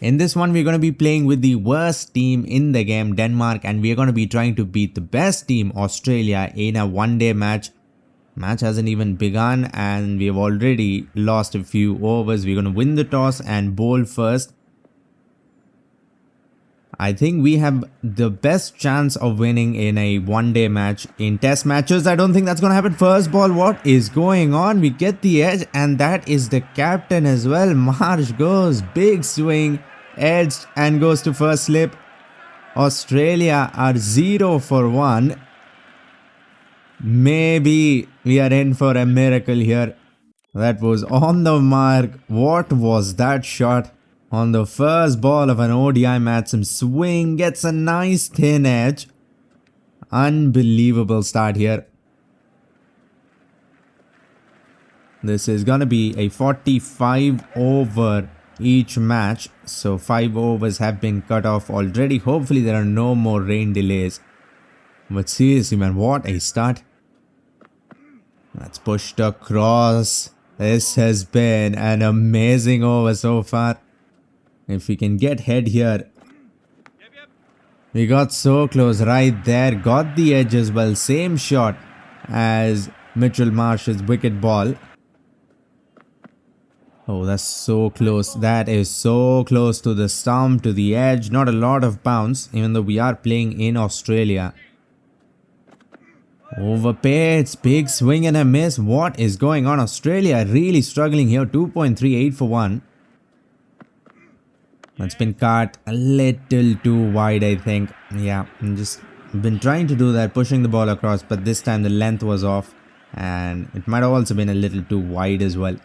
In this one, we're going to be playing with the worst team in the game, Denmark, and we're going to be trying to beat the best team, Australia, in a one-day match. Match hasn't even begun and we have already lost a few overs. We're going to win the toss and bowl first. I think we have the best chance of winning in a one-day match. In test matches, I don't think that's going to happen. First ball, what is going on? We get the edge and that is the captain as well. Marsh goes, big swing, edged and goes to first slip. Australia are 0 for 1. Maybe we are in for a miracle here. That was on the mark. What was that shot? On the first ball of an ODI match, some swing, gets a nice thin edge. Unbelievable start here. This is gonna be a 45 over each match. So 5 overs have been cut off already. Hopefully there are no more rain delays. But seriously man, what a start. That's pushed across. This has been an amazing over so far. If we can get head here. We got so close right there. Got the edge as well. Same shot as Mitchell Marsh's wicket ball. Oh, that's so close. That is so close to the stump, to the edge. Not a lot of bounce, even though we are playing in Australia. Overpitch, big swing and a miss. What is going on? Australia really struggling here. 2.38 for 1. That's been cut a little too wide, I think. Yeah, I'm just been trying to do that, pushing the ball across, but this time the length was off. And it might have also been a little too wide as well.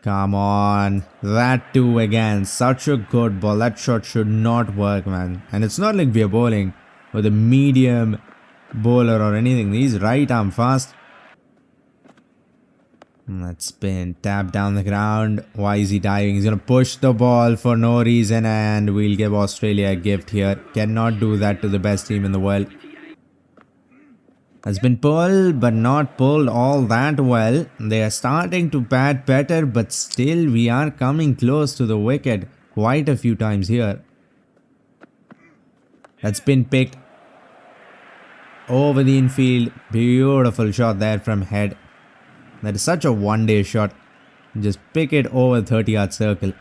Come on. That too again. Such a good ball. That shot should not work, man. And it's not like we are bowling with a medium bowler or anything. He's right arm fast. That's been tapped down the ground. Why is he diving? He's going to push the ball for no reason and we'll give Australia a gift here. Cannot do that to the best team in the world. Has been pulled but not pulled all that well. They are starting to bat better but still we are coming close to the wicket quite a few times here. That's been picked over the infield. Beautiful shot there from head. That is such a one-day shot. Just pick it over 30-yard circle.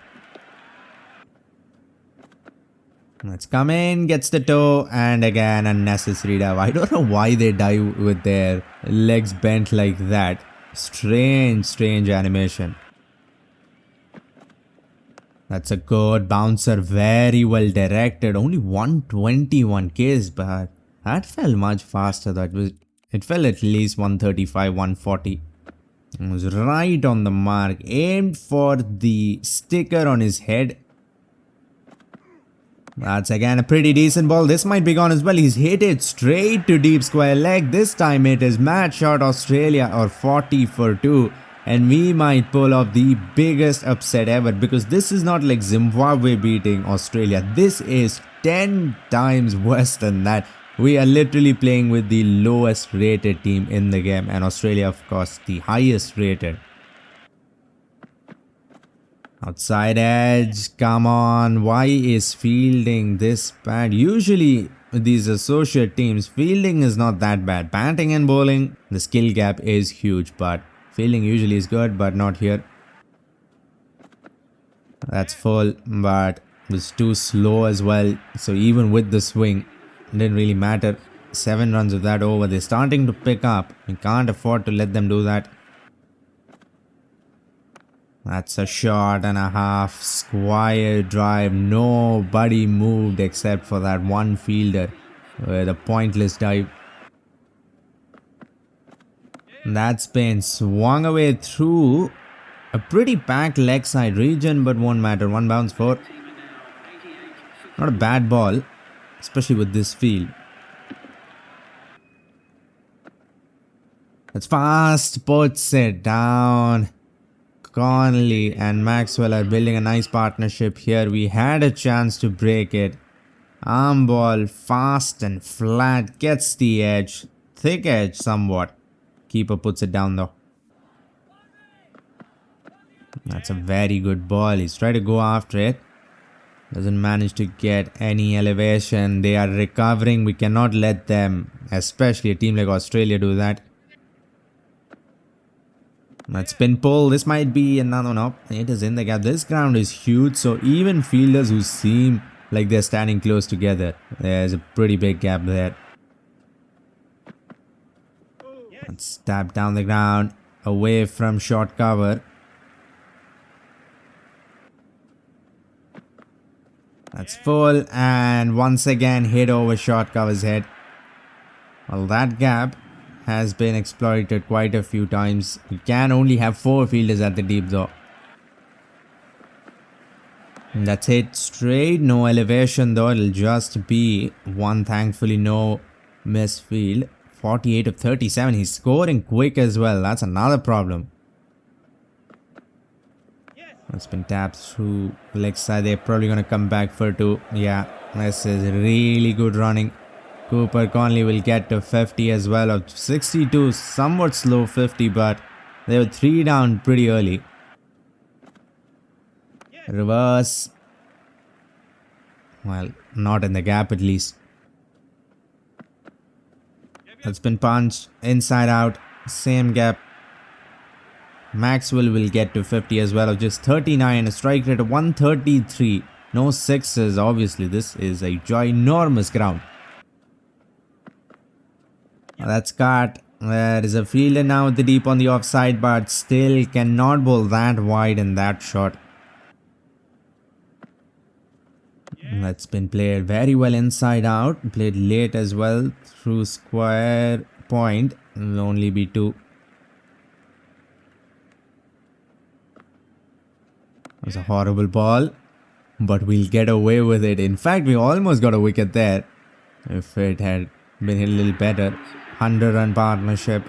Let's come in, gets the toe, and again unnecessary dive. I don't know why they dive with their legs bent like that. Strange animation. That's a good bouncer, very well directed. Only 121 Ks, but that fell much faster. It fell at least 135, 140. It was right on the mark. Aimed for the sticker on his head. That's again a pretty decent ball. This might be gone as well. He's hit it straight to deep square leg. This time it is match shot Australia or 40 for 2. And we might pull off the biggest upset ever. Because this is not like Zimbabwe beating Australia. This is 10 times worse than that. We are literally playing with the lowest rated team in the game. And Australia, of course, the highest rated. Outside edge. Come on. Why is fielding this bad? Usually, with these associate teams, fielding is not that bad. Batting and bowling, the skill gap is huge. But fielding usually is good, but not here. That's full, but it was too slow as well. So even with the swing, it didn't really matter. 7 runs of that over. They're starting to pick up. We can't afford to let them do that. That's a shot and a half. Square drive. Nobody moved except for that one fielder with a pointless dive. That's been swung away through a pretty packed leg side region, but won't matter. 1 bounce for. Not a bad ball, especially with this field. That's fast. Puts it down. Connolly and Maxwell are building a nice partnership here. We had a chance to break it. Arm ball, fast and flat, gets the edge. Thick edge somewhat. Keeper puts it down though. That's a very good ball. He's trying to go after it. Doesn't manage to get any elevation. They are recovering. We cannot let them, especially a team like Australia, do that. Let's spin pull. This might be another. No, it is in the gap. This ground is huge. So even fielders who seem like they're standing close together, there's a pretty big gap there. Let's tap down the ground away from short cover. That's full, and once again hit over short cover's head. Well, that gap has been exploited quite a few times. We can only have 4 fielders at the deep though. And that's hit straight, no elevation though. It'll just be one, thankfully no miss field. 48 of 37. He's scoring quick as well. That's another problem. It's been tapped through leg side. They're probably going to come back for 2. Yeah, this is really good running. Cooper Conley will get to 50 as well. Of 62, somewhat slow 50, but they were 3 down pretty early. Reverse. Well, not in the gap at least. It's been punched inside out. Same gap. Maxwell will get to 50 as well, of just 39, a strike rate of 133. No sixes, obviously. This is a ginormous ground. That's cut. There is a fielder now at the deep on the offside, but still cannot bowl that wide in that shot. That's been played very well inside out. Played late as well through square point. Will only be 2. It was a horrible ball, but we'll get away with it. In fact, we almost got a wicket there. If it had been hit a little better. 100-run partnership.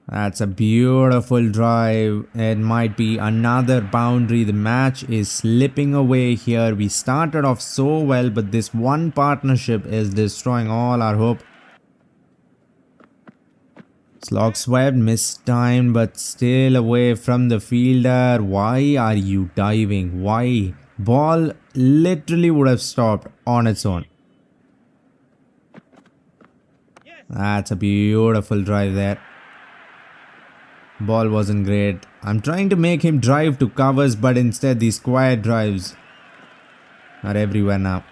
That's a beautiful drive. It might be another boundary. The match is slipping away here. We started off so well, but this one partnership is destroying all our hope. Slog swept, mistimed, but still away from the fielder. Why are you diving? Why? Ball literally would have stopped on its own. That's a beautiful drive there. Ball wasn't great. I'm trying to make him drive to covers, but instead these quiet drives are everywhere now.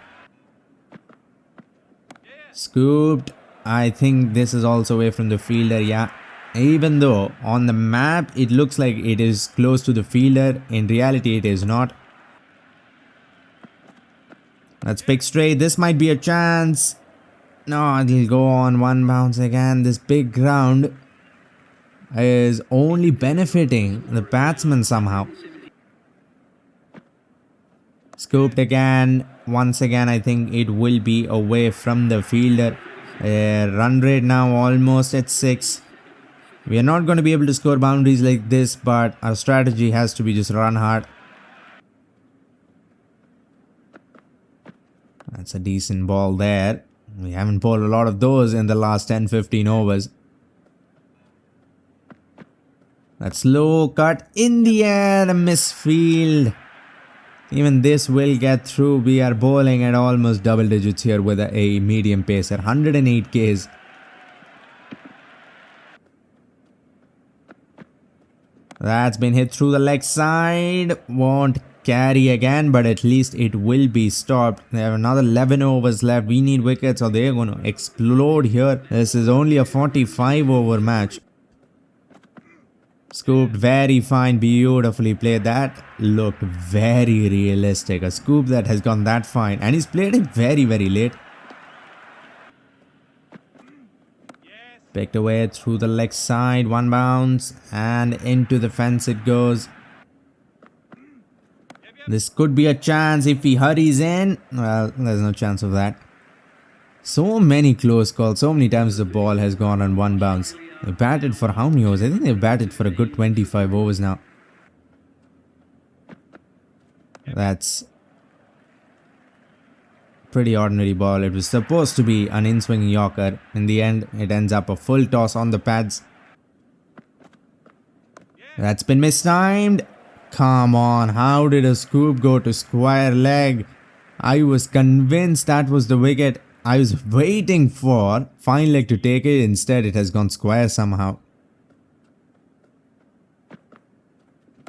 Scooped. I think this is also away from the fielder, yeah. Even though on the map it looks like it is close to the fielder, in reality it is not. Let's pick straight. This might be a chance. No, it'll go on 1 bounce again. This big ground is only benefiting the batsman somehow. Scooped again. Once again, I think it will be away from the fielder. Run rate now almost at 6. We are not going to be able to score boundaries like this, but our strategy has to be just run hard. That's a decent ball there. We haven't bowled a lot of those in the last 10-15 overs. That slow cut in the air, a misfield. Even this will get through. We are bowling at almost double digits here with a medium pacer. 108 Ks. That's been hit through the leg side. Won't carry again, but at least it will be stopped. They have another 11 overs left. We need wickets or they're going to explode here. This is only a 45 over match. Scooped, very fine, beautifully played. That looked very realistic. A scoop that has gone that fine, and he's played it very late. Picked away through the leg side, 1 bounce, and into the fence it goes. This could be a chance if he hurries in. Well, there's no chance of that. So many close calls, so many times the ball has gone on 1 bounce. They batted for how many overs? I think they've batted for a good 25 overs now. That's pretty ordinary ball. It was supposed to be an in-swing Yorker. In the end, it ends up a full toss on the pads. That's been mistimed. Come on, how did a scoop go to square leg? I was convinced that was the wicket. I was waiting for fine leg to take it. Instead, it has gone square somehow.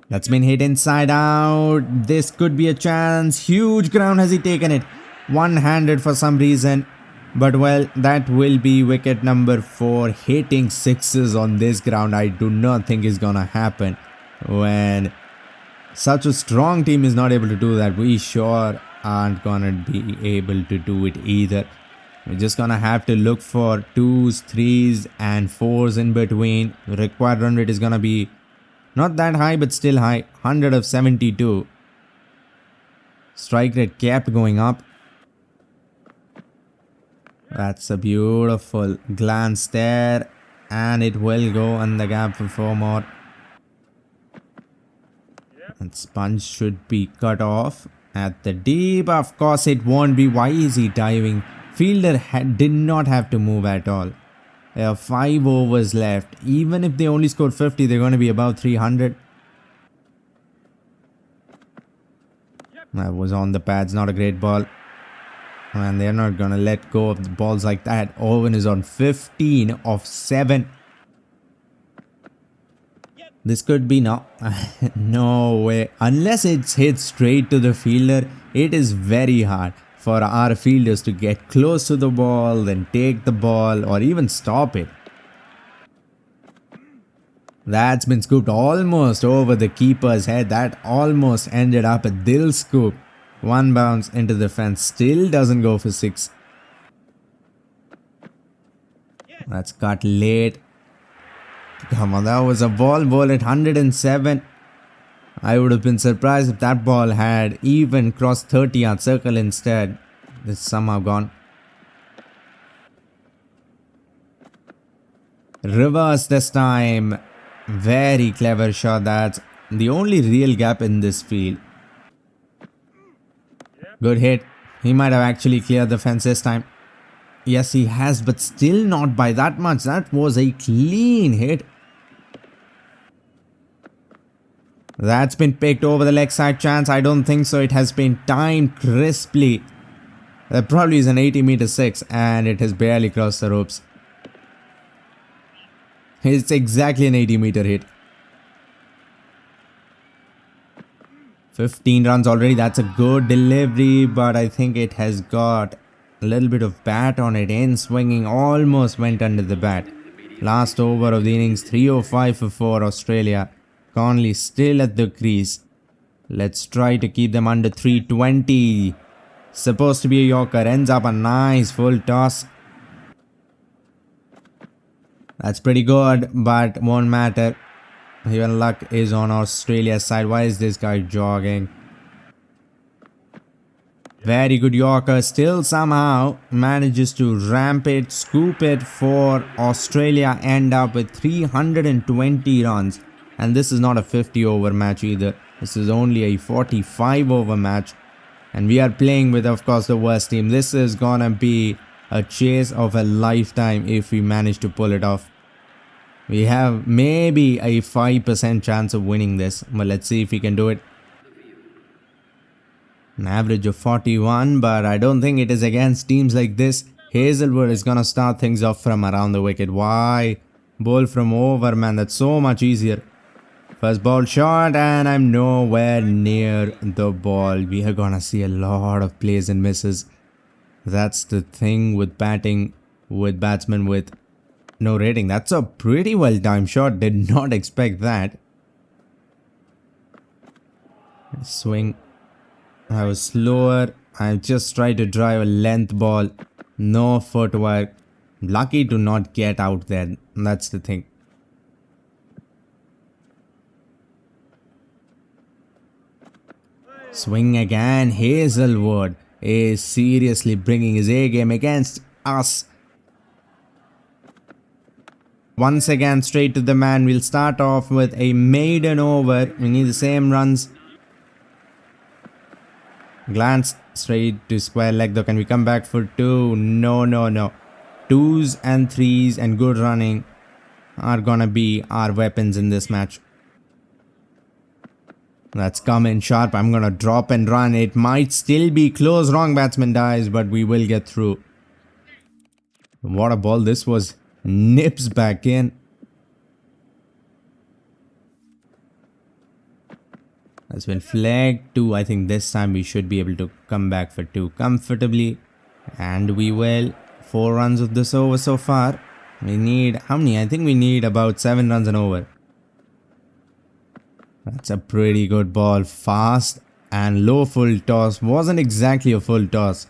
That's been hit inside out. This could be a chance. Huge ground. Has he taken it? One-handed for some reason. But well, that will be wicket number 4. Hitting sixes on this ground, I do not think is gonna happen. When such a strong team is not able to do that, we sure aren't gonna be able to do it either. We're just gonna have to look for 2s, 3s and 4s in between. The required run rate is gonna be not that high, but still high. 100 of 72. Strike rate kept going up. That's a beautiful glance there. And it will go on the gap for 4 more. And Sponge should be cut off at the deep. Of course it won't be. Why is he diving? Fielder did not have to move at all. There are 5 overs left. Even if they only scored 50, they're going to be above 300. That was on the pads. Not a great ball. And they're not going to let go of the balls like that. Owen is on 15 of 7. This could be no. No way. Unless it's hit straight to the fielder, it is very hard for our fielders to get close to the ball, then take the ball or even stop it. That's been scooped almost over the keeper's head. That almost ended up a Dil scoop. One bounce into the fence. Still doesn't go for 6. That's cut late. Come on, that was a ball at 107. I would have been surprised if that ball had even crossed 30-yard circle instead. It's somehow gone. Reverse this time. Very clever shot. That's the only real gap in this field. Good hit. He might have actually cleared the fence this time. Yes, he has, but still not by that much. That was a clean hit. That's been picked over the leg side chance. I don't think so. It has been timed crisply. That probably is an 80-meter 6 and it has barely crossed the ropes. It's exactly an 80-meter hit. 15 runs already. That's a good delivery, but I think it has got a little bit of bat on it. In swinging, almost went under the bat. Last over of the innings, 305 for 4 Australia. Conley still at the crease. Let's try to keep them under 320. Supposed to be a Yorker. Ends up a nice full toss. That's pretty good, but won't matter. Even luck is on Australia's side. Why is this guy jogging? Very good Yorker. Still somehow manages to ramp it, scoop it for Australia. End up with 320 runs. And this is not a 50-over match either. This is only a 45-over match. And we are playing with, of course, the worst team. This is gonna be a chase of a lifetime if we manage to pull it off. We have maybe a 5% chance of winning this. But let's see if we can do it. An average of 41, but I don't think it is against teams like this. Hazelwood is gonna start things off from around the wicket. Why? Bowl from over, man. That's so much easier. First ball shot, and I'm nowhere near the ball. We are gonna see a lot of plays and misses. That's the thing with batting with batsmen with no rating. That's a pretty well timed shot. Did not expect that. Swing. I was slower. I just tried to drive a length ball. No footwork. Lucky to not get out there. That's the thing. Swing again. Hazelwood is seriously bringing his A game against us. Once again, straight to the man. We'll start off with a maiden over. We need the same runs. Glance straight to square leg though. Can we come back for 2? No. 2s and 3s and good running are gonna be our weapons in this match. That's coming sharp. I'm gonna drop and run. It might still be close. Wrong batsman dies, but we will get through. What a ball this was. Nips back in. That's been flagged 2. I think this time we should be able to come back for 2 comfortably. And we will. 4 runs of this over so far. We need, how many? I think we need about 7 runs and over. That's a pretty good ball. Fast and low full toss. Wasn't exactly a full toss.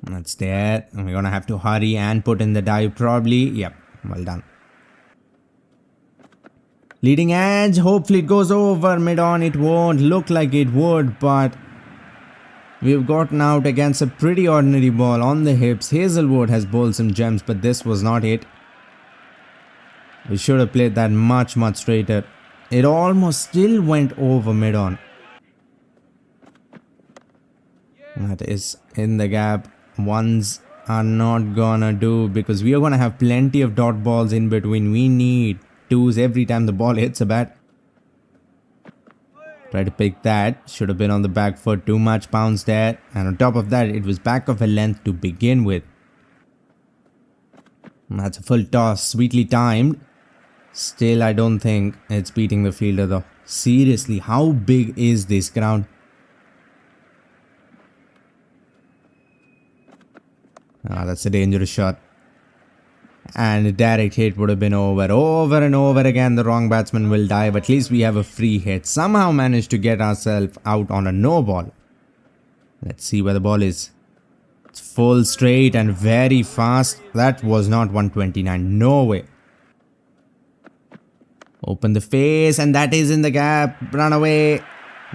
That's there. We're gonna have to hurry and put in the dive probably. Yep, well done. Leading edge. Hopefully it goes over mid-on. It won't look like it would, but we've gotten out against a pretty ordinary ball on the hips. Hazelwood has bowled some gems, but this was not it. We should have played that much straighter. It almost still went over mid-on. That is in the gap. Ones are not gonna do because we are gonna have plenty of dot balls in between. We need 2s every time the ball hits a bat. Try to pick that. Should have been on the back foot. Too much bounce there. And on top of that, it was back of a length to begin with. That's a full toss. Sweetly timed. Still, I don't think it's beating the fielder though. Seriously, how big is this ground? That's a dangerous shot. And a direct hit would have been over. Over and over again, the wrong batsman will dive. At least we have a free hit. Somehow managed to get ourselves out on a no ball. Let's see where the ball is. It's full straight and very fast. That was not 129. No way. Open the face and that is in the gap. Run away.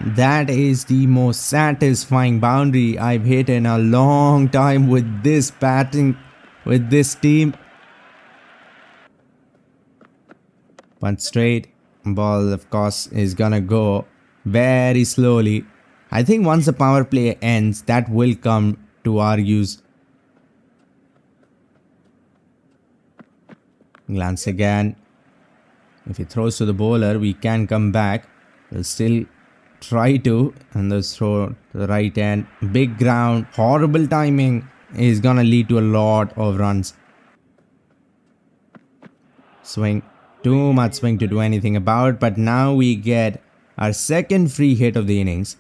That is the most satisfying boundary I've hit in a long time with this batting, with this team. But straight ball, of course, is gonna go very slowly. I think once the power play ends, that will come to our use. Glance again. If he throws to the bowler, we can come back. We'll still try to. And let's throw to the right end. Big ground. Horrible timing is gonna lead to a lot of runs. Swing. Too much swing to do anything about. But now we get our second free hit of the innings.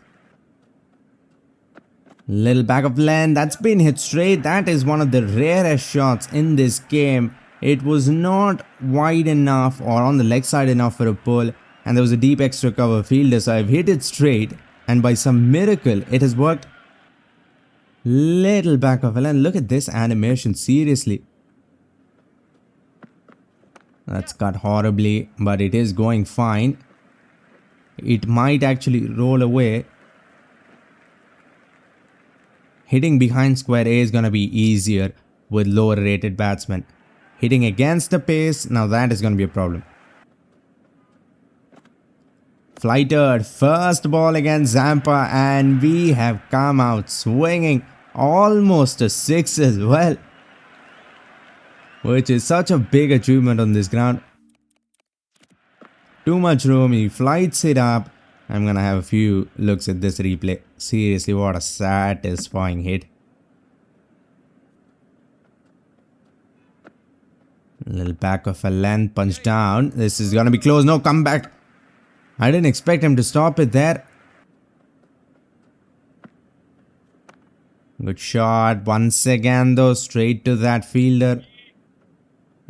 Little back of length. That's been hit straight. That is one of the rarest shots in this game. It was not wide enough or on the leg side enough for a pull, and there was a deep extra cover fielder, so I've hit it straight, and by some miracle it has worked. Little back of a length. Look at this animation, seriously. That's cut horribly, but it is going fine. It might actually roll away. Hitting behind square A is gonna be easier with lower rated batsmen. Hitting against the pace, now that is going to be a problem. Flighted, first ball against Zampa, and we have come out swinging almost a 6 as well. Which is such a big achievement on this ground. Too much room, he flights it up. I'm going to have a few looks at this replay. Seriously, what a satisfying hit. Little back of a length, punch down. This is gonna be close. No, come back. I didn't expect him to stop it there. Good shot. Once again though, straight to that fielder.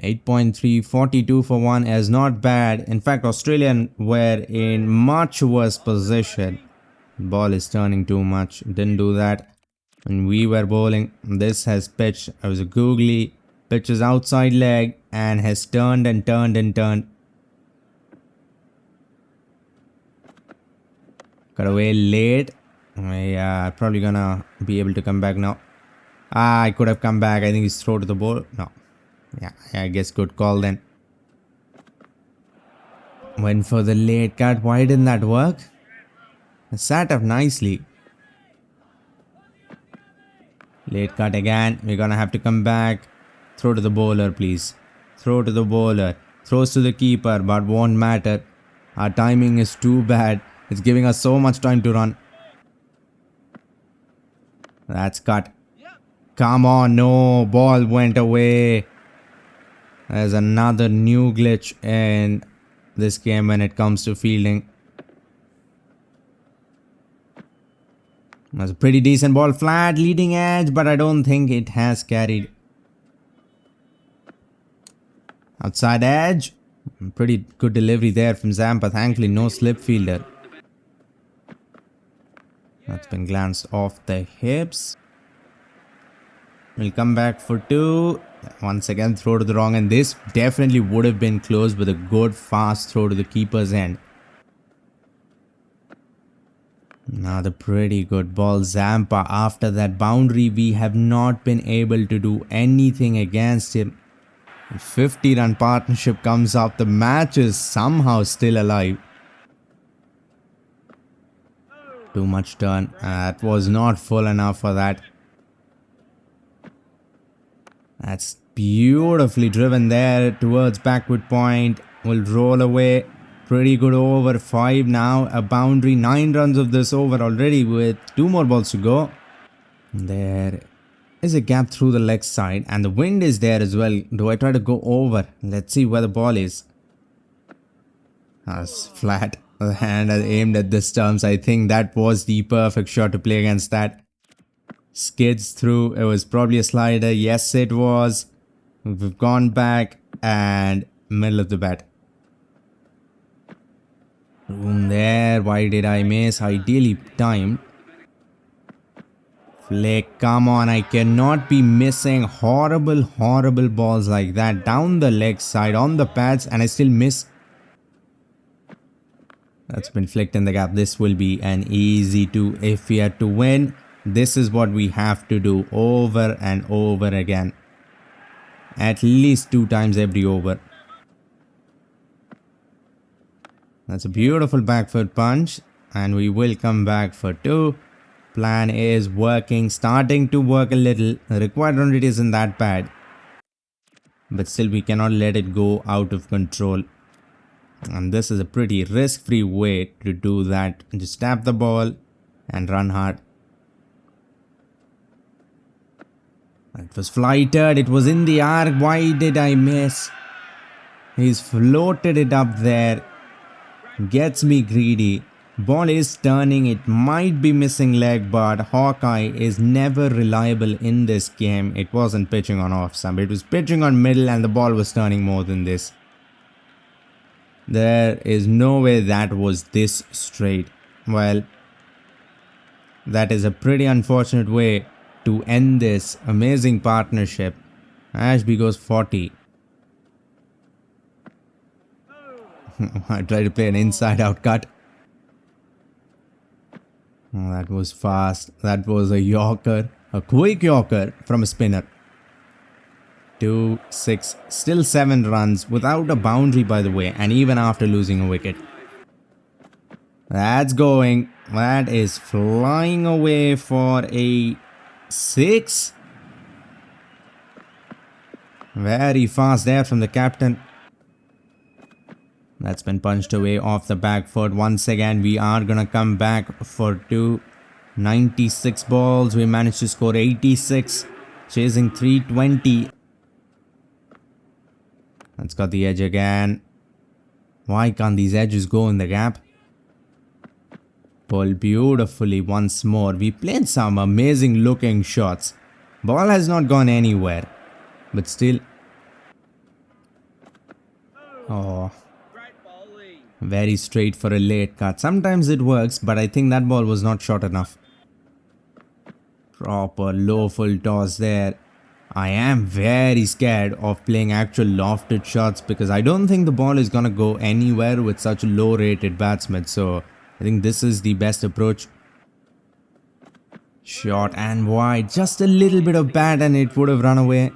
8.3, 42 for 1 is not bad. In fact, Australian were in much worse position. Ball is turning too much. Didn't do that when we were bowling. This has pitched. It was a googly. Pitches outside leg and has turned and turned and turned. Got away late. Yeah, probably gonna be able to come back now. I could have come back. I think he's thrown to the ball. No. Yeah, I guess good call then. Went for the late cut. Why didn't that work? It sat up nicely. Late cut again. We're gonna have to come back. Throw to the bowler, please. Throw to the bowler. Throws to the keeper, but won't matter. Our timing is too bad. It's giving us so much time to run. That's cut. Come on, no. Ball went away. There's another new glitch in this game when it comes to fielding. That's a pretty decent ball. Flat, leading edge, but I don't think it has carried. Outside edge. Pretty good delivery there from Zampa. Thankfully, no slip fielder. That's been glanced off the hips. We'll come back for 2. Once again, throw to the wrong end. This definitely would have been close with a good fast throw to the keeper's end. Another pretty good ball. Zampa, after that boundary, we have not been able to do anything against him. 50-run partnership comes up. The match is somehow still alive. Too much turn. That was not full enough for that. That's beautifully driven there towards backward point. Will roll away. Pretty good over. 5 now. A boundary. 9 runs of this over already with 2 more balls to go. There is a gap through the leg side and the wind is there as well. Do I try to go over? Let's see where the ball is. That's flat. The hand aimed at the stumps. I think that was the perfect shot to play against that. Skids through. It was probably a slider. Yes, it was. We've gone back and middle of the bat. Room there. Why did I miss? Ideally timed. Flick, come on. I cannot be missing horrible balls like that. Down the leg side on the pads and I still miss. That's been flicked in the gap. This will be an easy 2 if we are to win. This is what we have to do over and over again. At least 2 times every over. That's a beautiful back foot punch. And we will come back for 2. Plan is working. Starting to work a little. The required run rate isn't that bad. But still we cannot let it go out of control. And this is a pretty risk-free way to do that. Just tap the ball and run hard. It was flighted. It was in the arc. Why did I miss? He's floated it up there. Gets me greedy. Ball is turning. It might be missing leg, but Hawkeye is never reliable in this game. It wasn't pitching on off stump. It was pitching on middle and the ball was turning more than this. There is no way that was this straight. Well, that is a pretty unfortunate way to end this amazing partnership. Ashby goes 40. I tried to play an inside out cut. Oh, that was fast. That was a Yorker. A quick Yorker from a spinner. 2, 6, still 7 runs without a boundary by the way, and even after losing a wicket. That's going. That is flying away for a 6. Very fast there from the captain. That's been punched away off the back foot. Once again, we are gonna come back for 2. 96 balls. We managed to score 86. Chasing 320. That's got the edge again. Why can't these edges go in the gap? Pull beautifully once more. We played some amazing looking shots. Ball has not gone anywhere. But still. Oh. Very straight for a late cut. Sometimes it works, but I think that ball was not short enough. Proper low full toss there. I am very scared of playing actual lofted shots because I don't think the ball is gonna go anywhere with such low rated batsmen. So I think this is the best approach. Short and wide. Just a little bit of bat and it would have run away.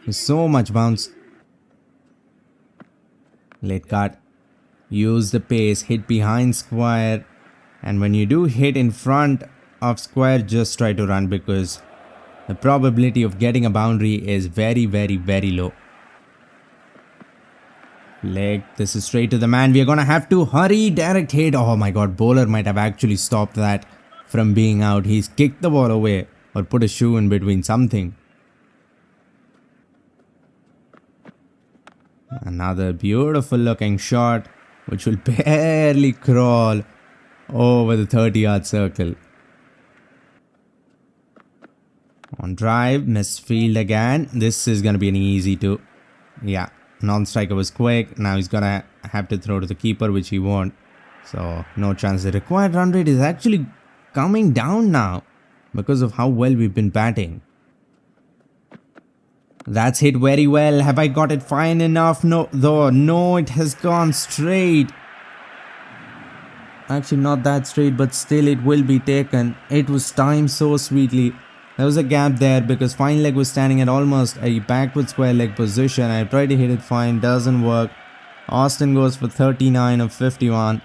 So much bounce. Late cut. Use the pace. Hit behind square. And when you do hit in front of square, just try to run because the probability of getting a boundary is very low. Leg, this is straight to the man. We are gonna have to hurry. Direct hit. Oh my god, bowler might have actually stopped that from being out. He's kicked the ball away or put a shoe in between something. Another beautiful looking shot which will barely crawl over the 30-yard circle. On drive, misfield again. This is gonna be an easy two. Yeah, non-striker was quick. Now he's gonna have to throw to the keeper, which he won't. So no chance. The required run rate is actually coming down now because of how well we've been batting. That's hit very well. Have I got it fine enough? No, though. No, it has gone straight. Actually, not that straight, but still it will be taken. It was timed so sweetly. There was a gap there because fine leg was standing at almost a backward square leg position. I tried to hit it fine, doesn't work. Austin goes for 39 of 51.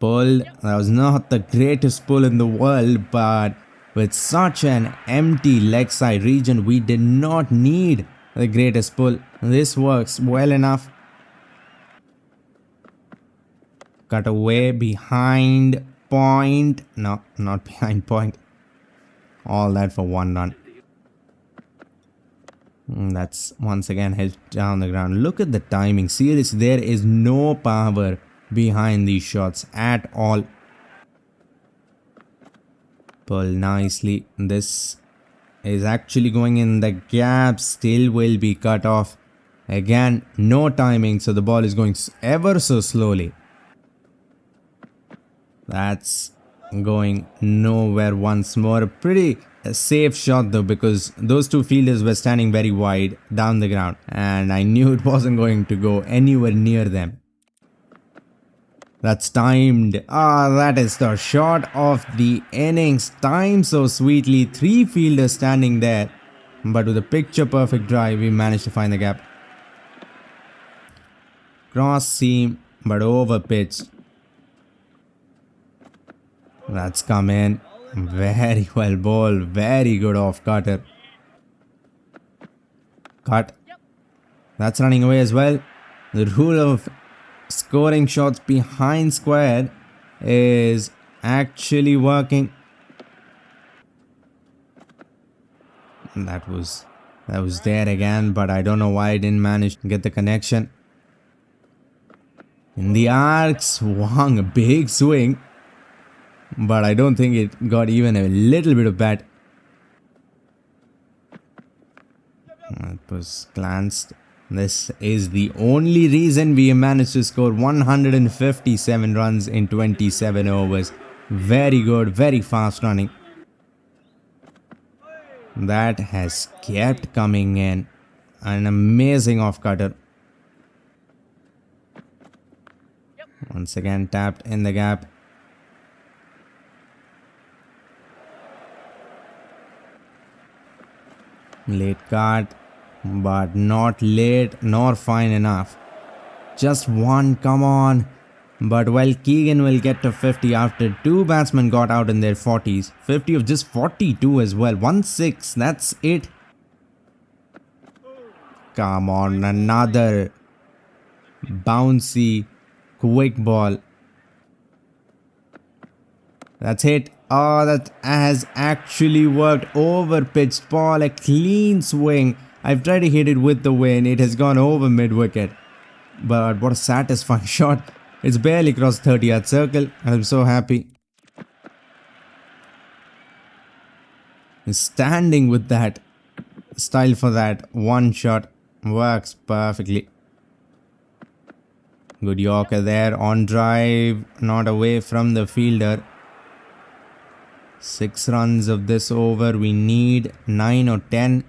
Pull. That was not the greatest pull in the world, but with such an empty leg side region, we did not need the greatest pull. This works well enough. Cut away behind point. No, not behind point. All that for one run. That's once again hit down the ground. Look at the timing. Seriously, there is no power behind these shots at all. Pull nicely. This is actually going in the gap. Still will be cut off. Again, no timing. So the ball is going ever so slowly. That's going nowhere once more. A pretty safe shot though, because those two fielders were standing very wide down the ground and I knew it wasn't going to go anywhere near them. That's timed. That is the shot of the innings. Timed so sweetly. 3 fielders standing there, but with a picture perfect drive we managed to find the gap. Cross seam but over pitched. That's come in. Very well bowled. Very good off cutter. Cut. That's running away as well. The rule of scoring shots behind square is actually working. That was there again, but I don't know why I didn't manage to get the connection. In the arc, swung a big swing. But I don't think it got even a little bit of bat. It was glanced. This is the only reason we managed to score 157 runs in 27 overs. Very good, very fast running. That has kept coming in. An amazing off cutter. Once again tapped in the gap. Late cut, but not late nor fine enough. Just one, come on. But well, Keegan will get to 50 after 2 batsmen got out in their 40s. 50 of just 42 as well. 1-6, that's it. Come on, another bouncy, quick ball. That's it. Oh, that has actually worked. Over pitched ball, a clean swing. I've tried to hit it with the wind. It has gone over mid wicket. But what a satisfying shot. It's barely crossed 30-yard circle. I'm so happy. Standing with that style for that one shot works perfectly. Good Yorker there on drive, not away from the fielder. 6 runs of this over. We need 9 or 10.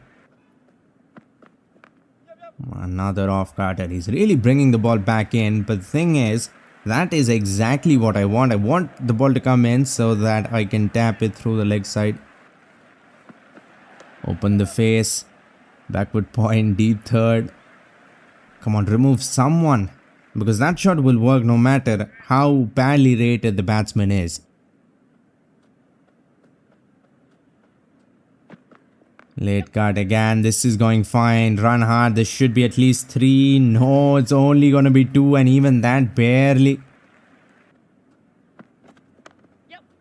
Another off cutter. He's really bringing the ball back in. But the thing is, that is exactly what I want. I want the ball to come in so that I can tap it through the leg side. Open the face. Backward point, deep third. Come on, remove someone. Because that shot will work no matter how badly rated the batsman is. Late cut again. This is going fine. Run hard. This should be at least 3. No, it's only going to be 2, and even that barely.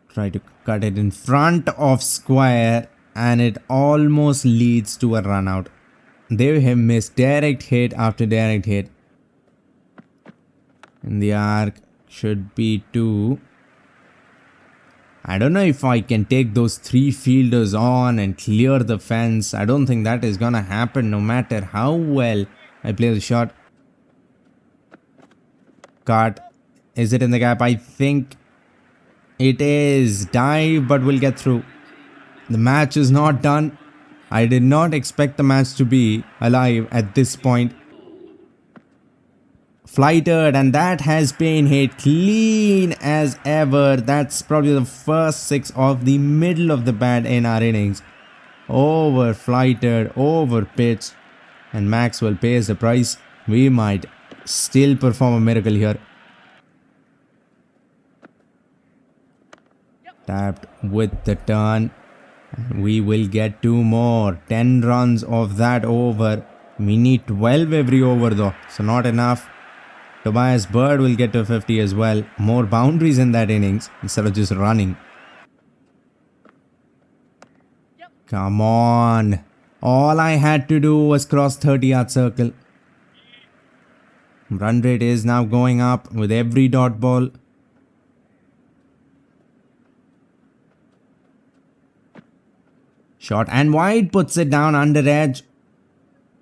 Try to cut it in front of square, and it almost leads to a run out. They have missed direct hit after direct hit. In the arc should be 2. I don't know if I can take those 3 fielders on and clear the fence. I don't think that is gonna happen no matter how well I play the shot. Cut. Is it in the gap? I think it is. Dive, but we'll get through. The match is not done. I did not expect the match to be alive at this point. Flighted, and that has been hit clean as ever. That's probably the first 6 of the middle of the bat in our innings. Over flighted, over pitched, and Maxwell pays the price. We might still perform a miracle here. Tapped with the turn. We will get 2 more. 10 runs of that over. We need 12 every over though, so not enough. Tobias Bird will get to 50 as well. More boundaries in that innings instead of just running. Come on. All I had to do was cross 30-yard circle. Run rate is now going up with every dot ball. Shot and wide, puts it down under edge.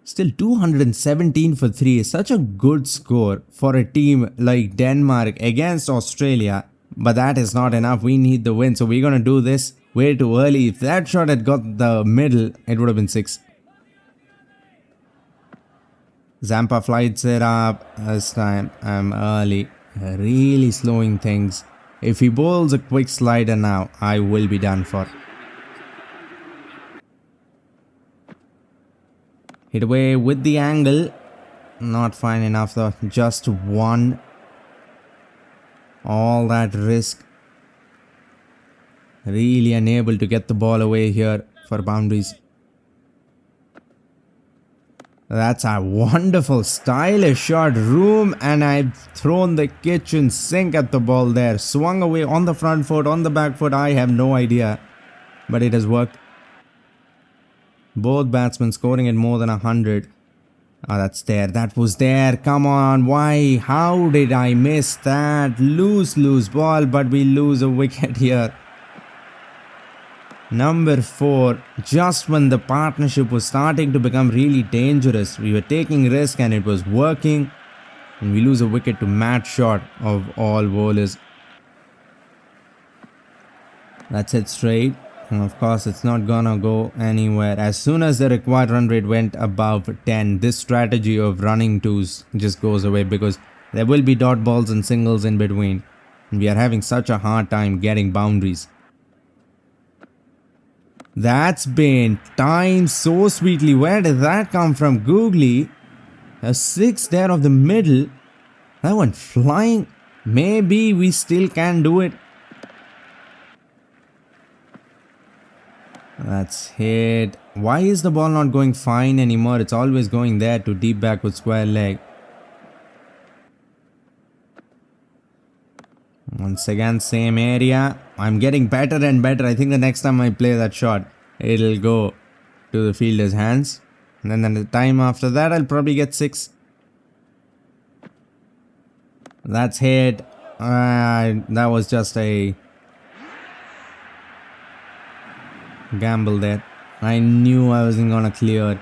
Still 217 for 3 is such a good score for a team like Denmark against Australia. But that is not enough. We need the win. So we're going to do this way too early. If that shot had got the middle, it would have been 6. Zampa flights it up. This time I'm early. Really slowing things. If he bowls a quick slider now, I will be done for. Hit away with the angle. Not fine enough though. Just 1. All that risk. Really unable to get the ball away here for boundaries. That's a wonderful stylish shot. Room, and I've thrown the kitchen sink at the ball there. Swung away on the front foot, on the back foot. I have no idea. But it has worked. Both batsmen scoring at more than 100. Oh, that's there. That was there. Come on. Why? How did I miss that? Loose ball, but we lose a wicket here. Number 4. Just when the partnership was starting to become really dangerous. We were taking risk and it was working. And we lose a wicket to Matt Short of all bowlers. That's it straight. And of course, it's not gonna go anywhere. As soon as the required run rate went above 10, this strategy of running 2s just goes away because there will be dot balls and singles in between. And we are having such a hard time getting boundaries. That's been timed so sweetly. Where did that come from? Googly. A 6 there of the middle. That went flying. Maybe we still can do it. That's hit. Why is the ball not going fine anymore? It's always going there to deep back with square leg. Once again, same area. I'm getting better and better. I think the next time I play that shot, it'll go to the fielder's hands. And then the time after that, I'll probably get 6. That's hit. That was just a gamble there. I knew I wasn't gonna clear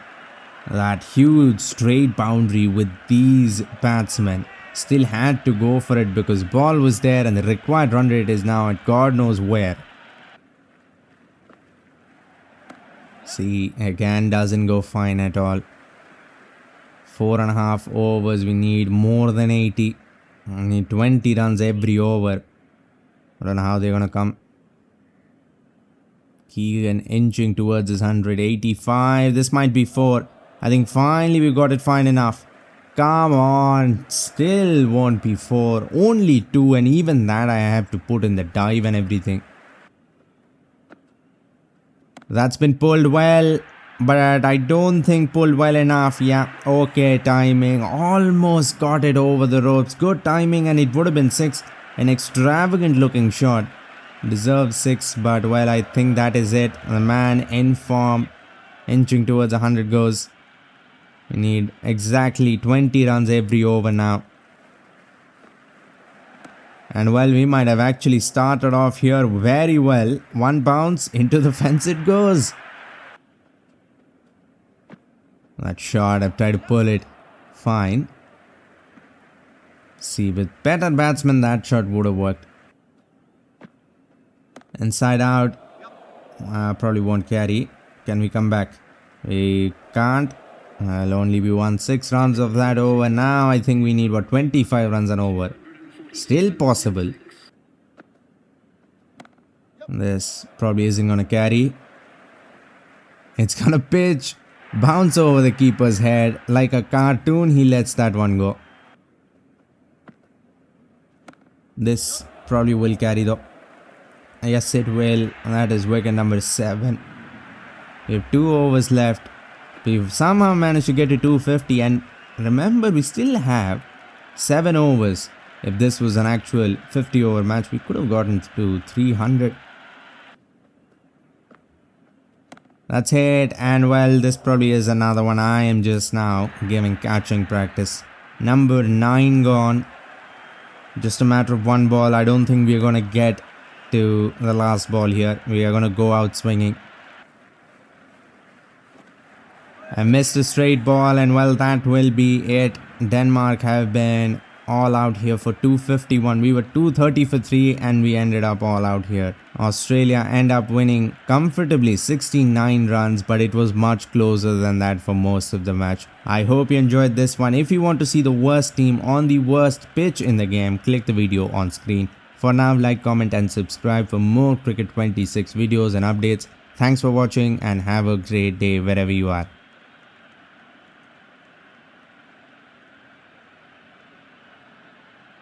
that huge straight boundary with these batsmen. Still had to go for it because ball was there and the required run rate is now at God knows where. See, again doesn't go fine at all. 4.5 overs. We need more than 80. We need 20 runs every over. I don't know how they're gonna come. Keegan inching towards his 185. This might be 4. I think finally we got it fine enough. Come on. Still won't be 4. Only 2, and even that I have to put in the dive and everything. That's been pulled well. but I don't think pulled well enough. Yeah, okay, timing. Almost got it over the ropes. Good timing, and it would have been 6. An extravagant looking shot. Deserves 6, but well, I think that is it. The man in form, inching towards 100 goes. We need exactly 20 runs every over now. And well, we might have actually started off here very well. One bounce, into the fence it goes. That shot, I've tried to pull it. Fine. See, with better batsmen, that shot would have worked. Inside out. Probably won't carry. Can we come back? We can't. I'll only be 1-6 runs of that over. Now I think we need, what, 25 runs and over. Still possible. This probably isn't going to carry. It's going to pitch. Bounce over the keeper's head. Like a cartoon, he lets that one go. This probably will carry though. Yes, it will. That is wicket number 7. We have 2 overs left. We've somehow managed to get to 250. And remember, we still have 7 overs. If this was an actual 50 over match, we could have gotten to 300. That's it. And well, this probably is another one. I am just now giving catching practice. Number 9 gone. Just a matter of 1 ball. I don't think we're going to get to the last ball here. We are going to go out swinging. I missed a straight ball, and well, that will be it. Denmark have been all out here for 251. We were 230 for 3 and we ended up all out here. Australia end up winning comfortably 69 runs, but it was much closer than that for most of the match. I hope you enjoyed this one. If you want to see the worst team on the worst pitch in the game, click the video on screen. For now, like, comment and subscribe for more Cricket 26 videos and updates. Thanks for watching and have a great day wherever you are.